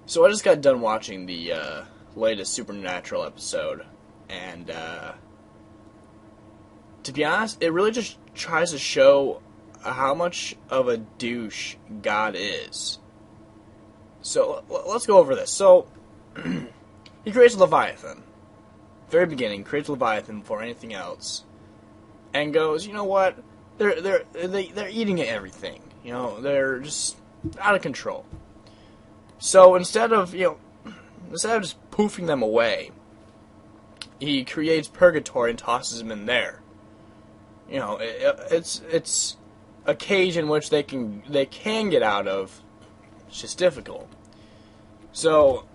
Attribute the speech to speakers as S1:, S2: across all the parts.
S1: So I just got done watching the latest Supernatural episode, and to be honest, it really just tries to show how much of a douche God is. So let's go over this. So he creates Leviathan. Very beginning, creates Leviathan before anything else, and goes, you know what? They're eating at everything. You know, they're just out of control. So instead of just poofing them away, he creates purgatory and tosses them in there. You know, it's a cage in which they can get out of. It's just difficult. So,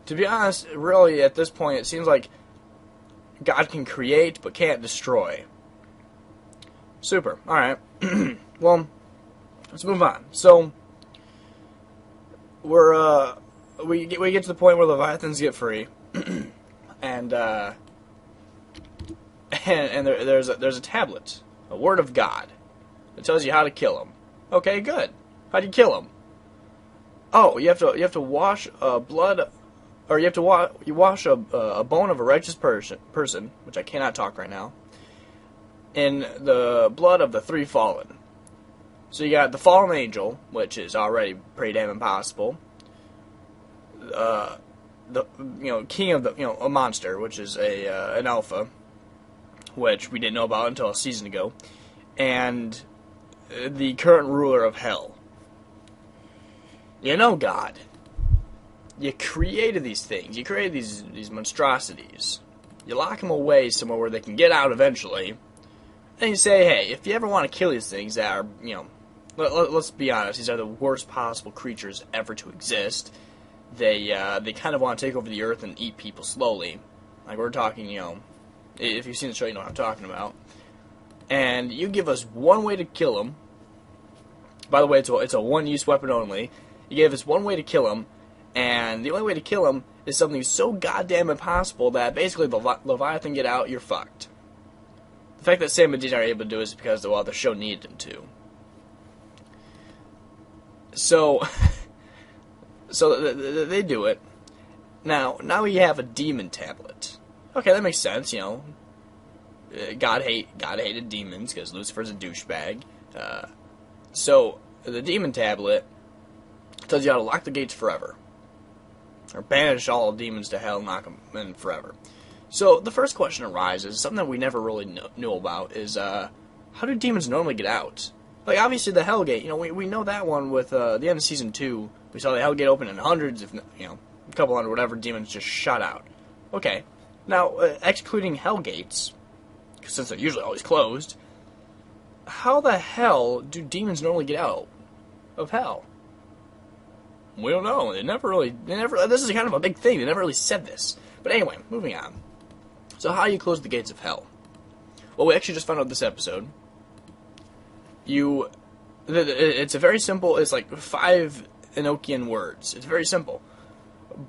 S1: to be honest, really at this point, it seems like God can create but can't destroy. Super. All right. Well, let's move on. So we get to the point where Leviathans get free, and there's a tablet, a word of God, that tells you how to kill them. Okay, good. How do you kill them? Oh, you have to wash blood, or you wash a bone of a righteous person, which I cannot talk right now, in the blood of the three fallen. So you got the fallen angel, which is already pretty damn impossible. The king of a monster, which is an alpha, which we didn't know about until a season ago, and the current ruler of hell. You know, God, you created these things. You created these monstrosities. You lock them away somewhere where they can get out eventually. And you say, hey, if you ever want to kill these things that are, let's be honest, these are the worst possible creatures ever to exist. They kind of want to take over the earth and eat people slowly. Like we're talking, if you've seen the show, you know what I'm talking about. And you give us one way to kill them. By the way, it's a one-use weapon only. You gave us one way to kill them, and the only way to kill them is something so goddamn impossible that basically the Leviathan get out, you're fucked. The fact that Sam and Dean are able to do it is because, well, the show needed them to. So they do it. Now we have a demon tablet. Okay, that makes sense, God hated demons because Lucifer's a douchebag. So the demon tablet tells you how to lock the gates forever, or banish all demons to hell, and lock them in forever. So the first question arises, something that we never really knew about, is how do demons normally get out? Like, obviously the Hell Gate, we know that one with the end of Season 2. We saw the Hell Gate open and hundreds, if a couple hundred, whatever, demons just shot out. Okay, now, excluding Hell Gates, since they're usually always closed, how the hell do demons normally get out of hell? We don't know. They never, this is kind of a big thing. They never really said this. But anyway, moving on. So how do you close the gates of hell? Well, we actually just found out this episode. It's a very simple, it's like 5 Enochian words. It's very simple.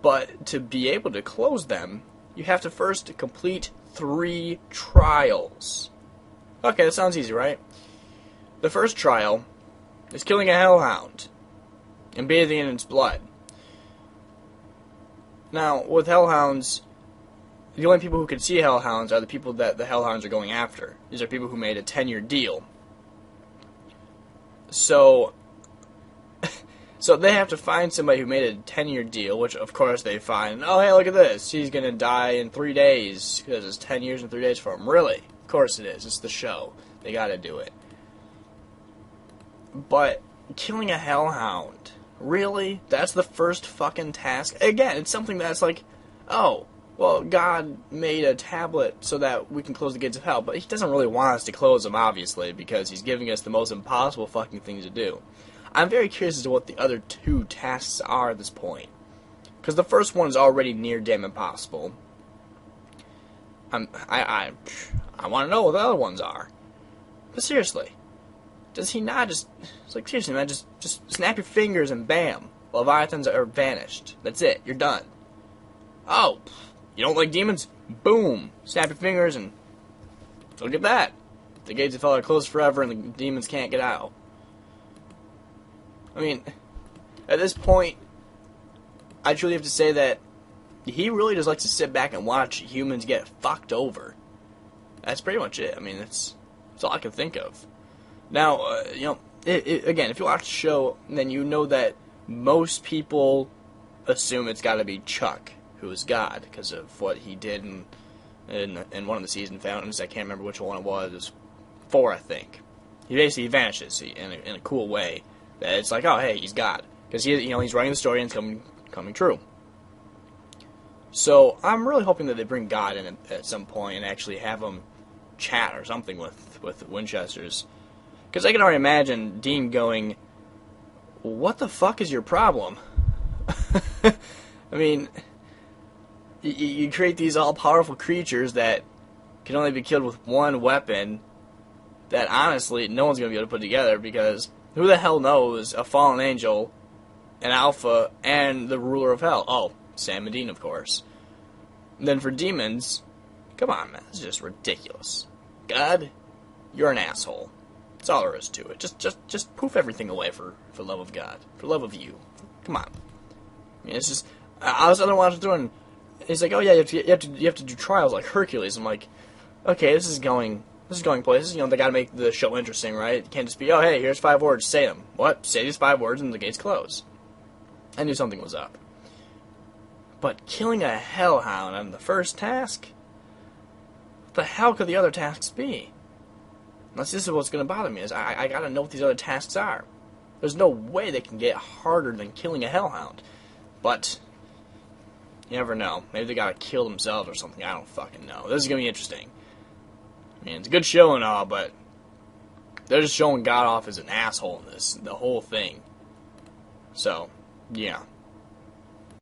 S1: But to be able to close them, you have to first complete 3 trials. Okay, that sounds easy, right? The first trial is killing a hellhound and bathing in its blood. Now, with hellhounds, the only people who can see hellhounds are the people that the hellhounds are going after. These are people who made a 10-year deal. So they have to find somebody who made a 10-year deal, which of course they find, oh hey, look at this, he's going to die in 3 days, because it's 10 years and 3 days for him. Really? Of course it is. It's the show. They gotta do it. But killing a hellhound, really? That's the first fucking task? Again, it's something that's like, oh, well, God made a tablet so that we can close the gates of hell, but he doesn't really want us to close them, obviously, because he's giving us the most impossible fucking thing to do. I'm very curious as to what the other 2 tasks are at this point. Because the first one is already near damn impossible. I want to know what the other ones are. But seriously, does he not just... It's like, seriously, man, just snap your fingers and bam. Leviathans are vanished. That's it. You're done. Oh, you don't like demons? Boom. Snap your fingers and look at that. The gates of hell are closed forever and the demons can't get out. I mean, at this point, I truly have to say that he really just likes to sit back and watch humans get fucked over. That's pretty much it. I mean, that's all I can think of. Now, again, if you watch the show, then you know that most people assume it's got to be Chuck, who is God, because of what he did in one of the season fountains. I can't remember which one it was. It was 4, I think. He basically vanishes in a cool way. That it's like, oh, hey, he's God, because he's writing the story and it's coming true. So I'm really hoping that they bring God in at some point and actually have him chat or something with the Winchesters. Because I can already imagine Dean going, what the fuck is your problem? I mean, you create these all-powerful creatures that can only be killed with one weapon that, honestly, no one's going to be able to put together, because who the hell knows a fallen angel, an alpha, and the ruler of hell? Oh, Sam and Dean, of course. And then for demons, come on, man, it's just ridiculous. God, you're an asshole. That's all there is to it. Just poof everything away for love of God, for love of you. Come on. I mean, it's just, I was watching through, and he's like, oh yeah, you have to do trials like Hercules. I'm like, okay, this is going places. They got to make the show interesting, right? It can't just be, oh hey, here's 5 words, say them. What? Say these 5 words and the gates close. I knew something was up. But killing a hellhound on the first task? What the hell could the other tasks be? This is what's going to bother me, is I got to know what these other tasks are. There's no way they can get harder than killing a hellhound. But you never know. Maybe they got to kill themselves or something. I don't fucking know. This is going to be interesting. I mean, it's a good show and all, but they're just showing God off as an asshole in this, the whole thing. So, yeah.